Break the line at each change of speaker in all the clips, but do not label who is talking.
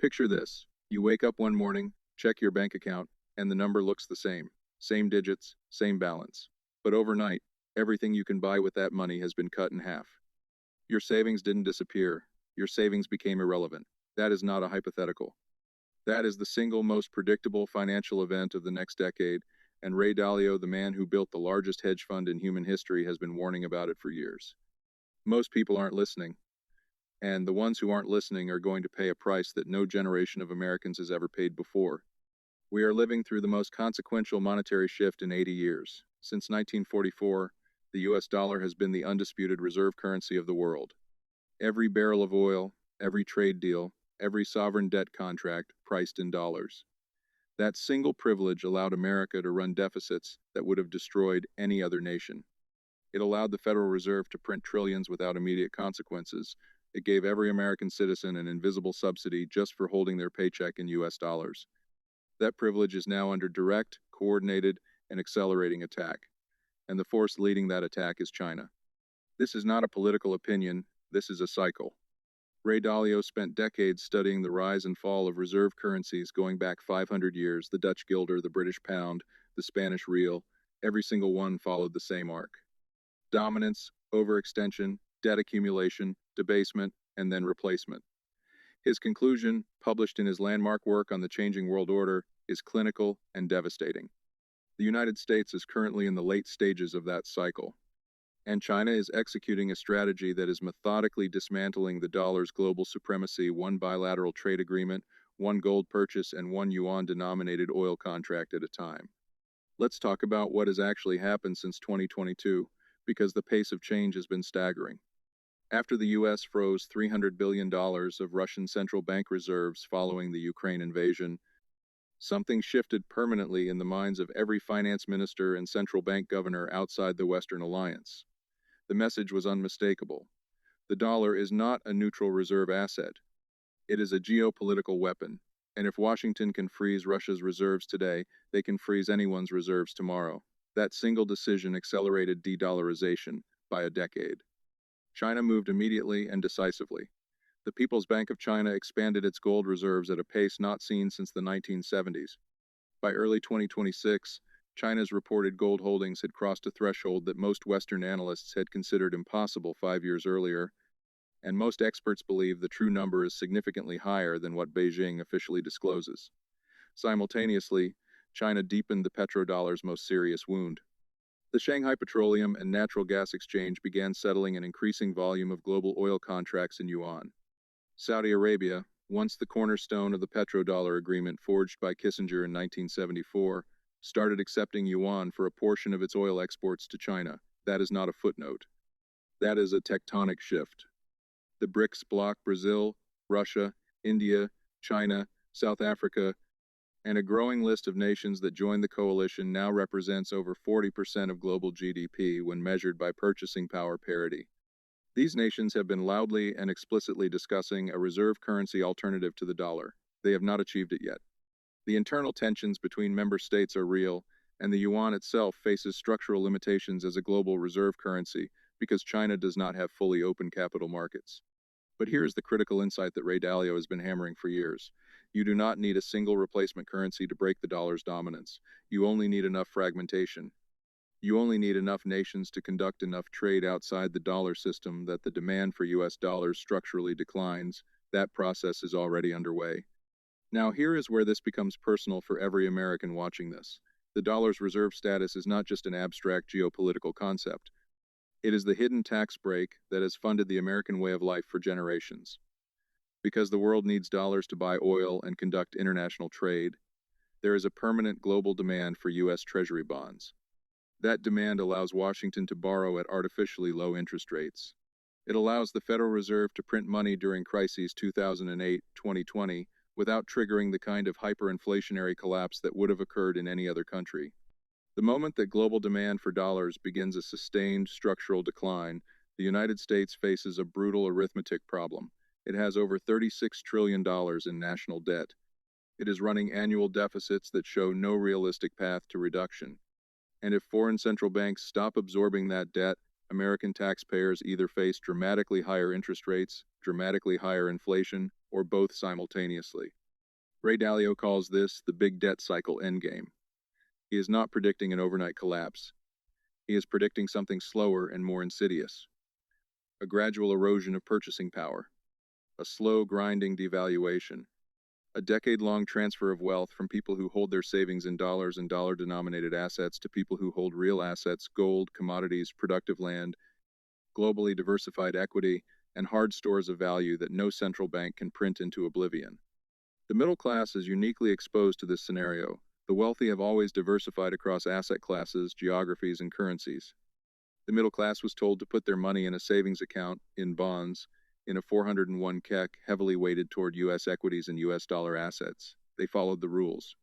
Picture this. You wake up one morning, check your bank account, and the number looks the same. Same digits, same balance. But overnight, everything you can buy with that money has been cut in half. Your savings didn't disappear. Your savings became irrelevant. That is not a hypothetical. That is the single most predictable financial event of the next decade, and Ray Dalio, the man who built the largest hedge fund in human history, has been warning about it for years. Most people aren't listening, and the ones who aren't listening are going to pay a price that no generation of Americans has ever paid before. We are living through the most consequential monetary shift in 80 years. Since 1944, the US dollar has been the undisputed reserve currency of the world. Every barrel of oil, every trade deal, every sovereign debt contract priced in dollars. That single privilege allowed America to run deficits that would have destroyed any other nation. It allowed the Federal Reserve to print trillions without immediate consequences. It gave every American citizen an invisible subsidy just for holding their paycheck in US dollars. That privilege is now under direct, coordinated, and accelerating attack. And the force leading that attack is China. This is not a political opinion, this is a cycle. Ray Dalio spent decades studying the rise and fall of reserve currencies going back 500 years. The Dutch guilder, the British pound, the Spanish real, every single one followed the same arc. Dominance, overextension, debt accumulation, debasement, and then replacement. His conclusion, published in his landmark work on the changing world order, is clinical and devastating. The United States is currently in the late stages of that cycle, and China is executing a strategy that is methodically dismantling the dollar's global supremacy, one bilateral trade agreement, one gold purchase, and one yuan-denominated oil contract at a time. Let's talk about what has actually happened since 2022, because the pace of change has been staggering. After the U.S. froze $300 billion of Russian central bank reserves following the Ukraine invasion, something shifted permanently in the minds of every finance minister and central bank governor outside the Western alliance. The message was unmistakable. The dollar is not a neutral reserve asset. It is a geopolitical weapon, and if Washington can freeze Russia's reserves today, they can freeze anyone's reserves tomorrow. That single decision accelerated de-dollarization by a decade. China moved immediately and decisively. The People's Bank of China expanded its gold reserves at a pace not seen since the 1970s. By early 2026, China's reported gold holdings had crossed a threshold that most Western analysts had considered impossible 5 years earlier, and most experts believe the true number is significantly higher than what Beijing officially discloses. Simultaneously, China deepened the petrodollar's most serious wound. The Shanghai Petroleum and Natural Gas Exchange began settling an increasing volume of global oil contracts in yuan. Saudi Arabia, once the cornerstone of the petrodollar agreement forged by Kissinger in 1974, started accepting yuan for a portion of its oil exports to China. That is not a footnote. That is a tectonic shift. The BRICS bloc, Brazil, Russia, India, China, South Africa, and a growing list of nations that joined the coalition now represents over 40% of global GDP when measured by purchasing power parity. These nations have been loudly and explicitly discussing a reserve currency alternative to the dollar. They have not achieved it yet. The internal tensions between member states are real, and the yuan itself faces structural limitations as a global reserve currency because China does not have fully open capital markets. But here is the critical insight that Ray Dalio has been hammering for years. You do not need a single replacement currency to break the dollar's dominance. You only need enough fragmentation. You only need enough nations to conduct enough trade outside the dollar system that the demand for US dollars structurally declines. That process is already underway. Now, here is where this becomes personal for every American watching this. The dollar's reserve status is not just an abstract geopolitical concept. It is the hidden tax break that has funded the American way of life for generations. Because the world needs dollars to buy oil and conduct international trade, there is a permanent global demand for U.S. Treasury bonds. That demand allows Washington to borrow at artificially low interest rates. It allows the Federal Reserve to print money during crises 2008-2020 without triggering the kind of hyperinflationary collapse that would have occurred in any other country. The moment that global demand for dollars begins a sustained structural decline, the United States faces a brutal arithmetic problem. It has over $36 trillion in national debt. It is running annual deficits that show no realistic path to reduction. And if foreign central banks stop absorbing that debt, American taxpayers either face dramatically higher interest rates, dramatically higher inflation, or both simultaneously. Ray Dalio calls this the big debt cycle endgame. He is not predicting an overnight collapse. He is predicting something slower and more insidious: a gradual erosion of purchasing power, a slow, grinding devaluation, a decade-long transfer of wealth from people who hold their savings in dollars and dollar-denominated assets to people who hold real assets, gold, commodities, productive land, globally diversified equity, and hard stores of value that no central bank can print into oblivion. The middle class is uniquely exposed to this scenario. The wealthy have always diversified across asset classes, geographies, and currencies. The middle class was told to put their money in a savings account, in bonds, in a 401 KEK, heavily weighted toward U.S. equities and U.S. dollar assets. They followed the rules.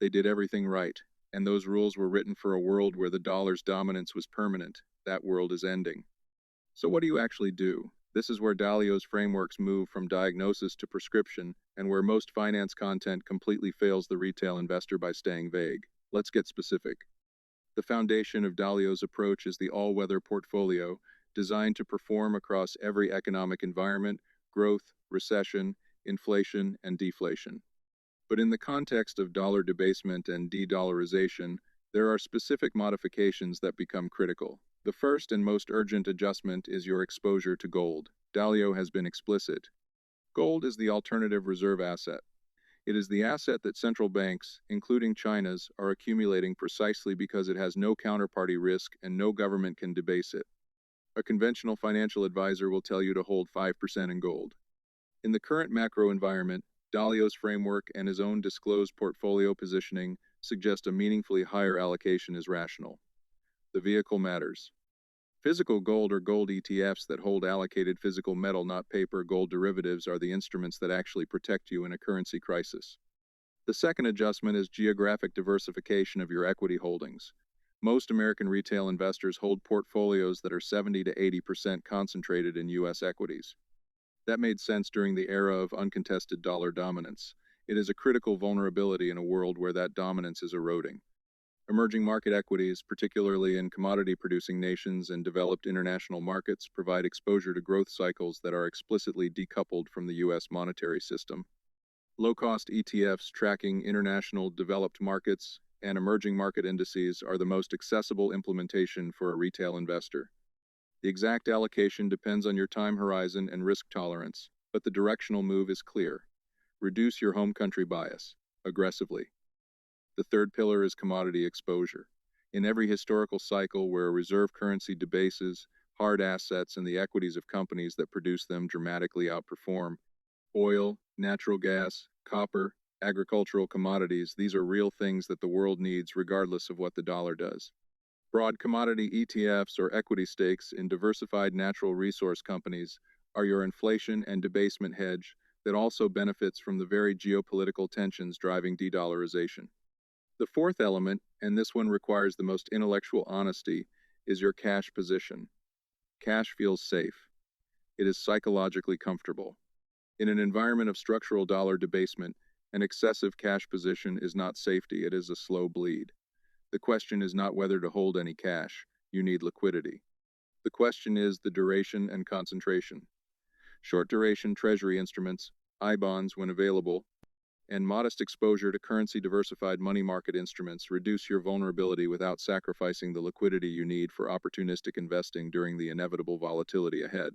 They did everything right, and those rules were written for a world where the dollar's dominance was permanent. That world is ending. So what do you actually do? This is where Dalio's frameworks move from diagnosis to prescription, and where most finance content completely fails the retail investor by staying vague. Let's get specific. The foundation of Dalio's approach is the all-weather portfolio, designed to perform across every economic environment: growth, recession, inflation, and deflation. But in the context of dollar debasement and de-dollarization, there are specific modifications that become critical. The first and most urgent adjustment is your exposure to gold. Dalio has been explicit. Gold is the alternative reserve asset. It is the asset that central banks, including China's, are accumulating precisely because it has no counterparty risk and no government can debase it. A conventional financial advisor will tell you to hold 5% in gold. In the current macro environment, Dalio's framework and his own disclosed portfolio positioning suggest a meaningfully higher allocation is rational. The vehicle matters. Physical gold or gold ETFs that hold allocated physical metal, not paper gold derivatives, are the instruments that actually protect you in a currency crisis. The second adjustment is geographic diversification of your equity holdings. Most American retail investors hold portfolios that are 70 to 80% concentrated in U.S. equities. That made sense during the era of uncontested dollar dominance. It is a critical vulnerability in a world where that dominance is eroding. Emerging market equities, particularly in commodity-producing nations and developed international markets, provide exposure to growth cycles that are explicitly decoupled from the U.S. monetary system. Low-cost ETFs tracking international developed markets and emerging market indices are the most accessible implementation for a retail investor. The exact allocation depends on your time horizon and risk tolerance, but the directional move is clear. Reduce your home country bias aggressively. The third pillar is commodity exposure. In every historical cycle where a reserve currency debases, hard assets and the equities of companies that produce them dramatically outperform. Oil, natural gas, copper, agricultural commodities, these are real things that the world needs regardless of what the dollar does. Broad commodity ETFs or equity stakes in diversified natural resource companies are your inflation and debasement hedge that also benefits from the very geopolitical tensions driving de-dollarization. The fourth element, and this one requires the most intellectual honesty, is your cash position. Cash feels safe. It is psychologically comfortable. In an environment of structural dollar debasement, an excessive cash position is not safety, it is a slow bleed. The question is not whether to hold any cash. You need liquidity. The question is the duration and concentration. Short-duration treasury instruments, I-bonds when available, and modest exposure to currency-diversified money market instruments reduce your vulnerability without sacrificing the liquidity you need for opportunistic investing during the inevitable volatility ahead.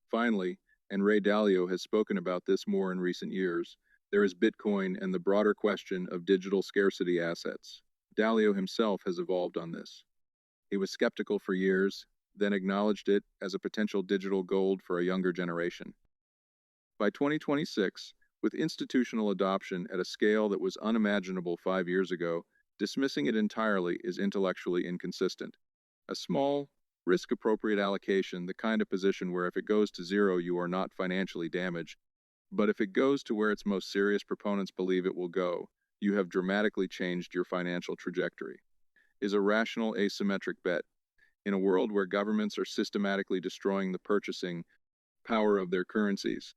Finally, and Ray Dalio has spoken about this more in recent years, there is Bitcoin and the broader question of digital scarcity assets. Dalio himself has evolved on this. He was skeptical for years, then acknowledged it as a potential digital gold for a younger generation. By 2026, with institutional adoption at a scale that was unimaginable 5 years ago, dismissing it entirely is intellectually inconsistent. A small, risk-appropriate allocation, the kind of position where if it goes to zero you are not financially damaged, but if it goes to where its most serious proponents believe it will go, you have dramatically changed your financial trajectory, is a rational asymmetric bet. In a world where governments are systematically destroying the purchasing power of their currencies,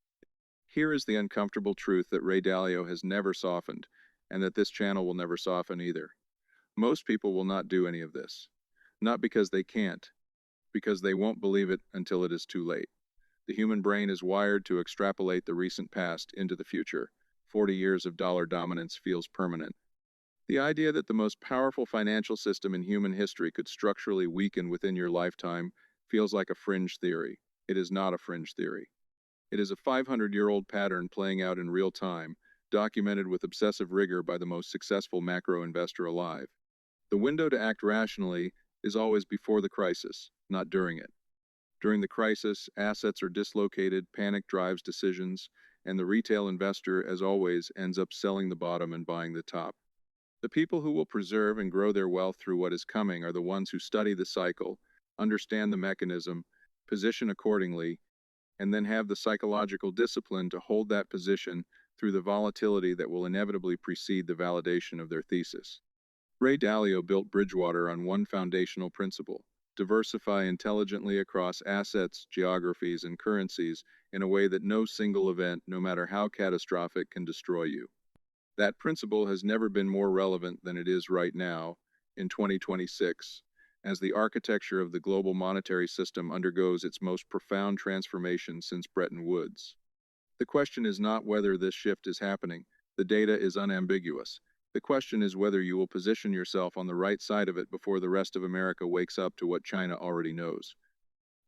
here is the uncomfortable truth that Ray Dalio has never softened, and that this channel will never soften either. Most people will not do any of this. Not because they can't, because they won't believe it until it is too late. The human brain is wired to extrapolate the recent past into the future. 40 years of dollar dominance feels permanent. The idea that the most powerful financial system in human history could structurally weaken within your lifetime feels like a fringe theory. It is not a fringe theory. It is a 500-year-old pattern playing out in real time, documented with obsessive rigor by the most successful macro investor alive. The window to act rationally is always before the crisis, not during it. During the crisis, assets are dislocated, panic drives decisions, and the retail investor, as always, ends up selling the bottom and buying the top. The people who will preserve and grow their wealth through what is coming are the ones who study the cycle, understand the mechanism, position accordingly, and then have the psychological discipline to hold that position through the volatility that will inevitably precede the validation of their thesis. Ray Dalio built Bridgewater on one foundational principle: diversify intelligently across assets, geographies, and currencies in a way that no single event, no matter how catastrophic, can destroy you. That principle has never been more relevant than it is right now, in 2026, as the architecture of the global monetary system undergoes its most profound transformation since Bretton Woods. The question is not whether this shift is happening. The data is unambiguous. The question is whether you will position yourself on the right side of it before the rest of America wakes up to what China already knows.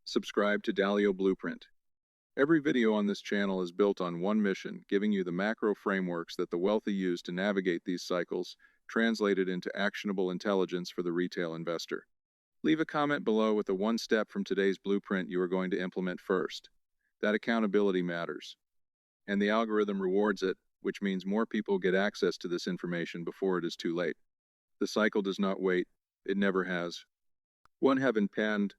Subscribe to Dalio Blueprint. Every video on this channel is built on one mission: giving you the macro frameworks that the wealthy use to navigate these cycles, translated into actionable intelligence for the retail investor. Leave a comment below with the one step from today's blueprint you are going to implement first. That accountability matters. And the algorithm rewards it, which means more people get access to this information before it is too late. The cycle does not wait. It never has. One heaven penned,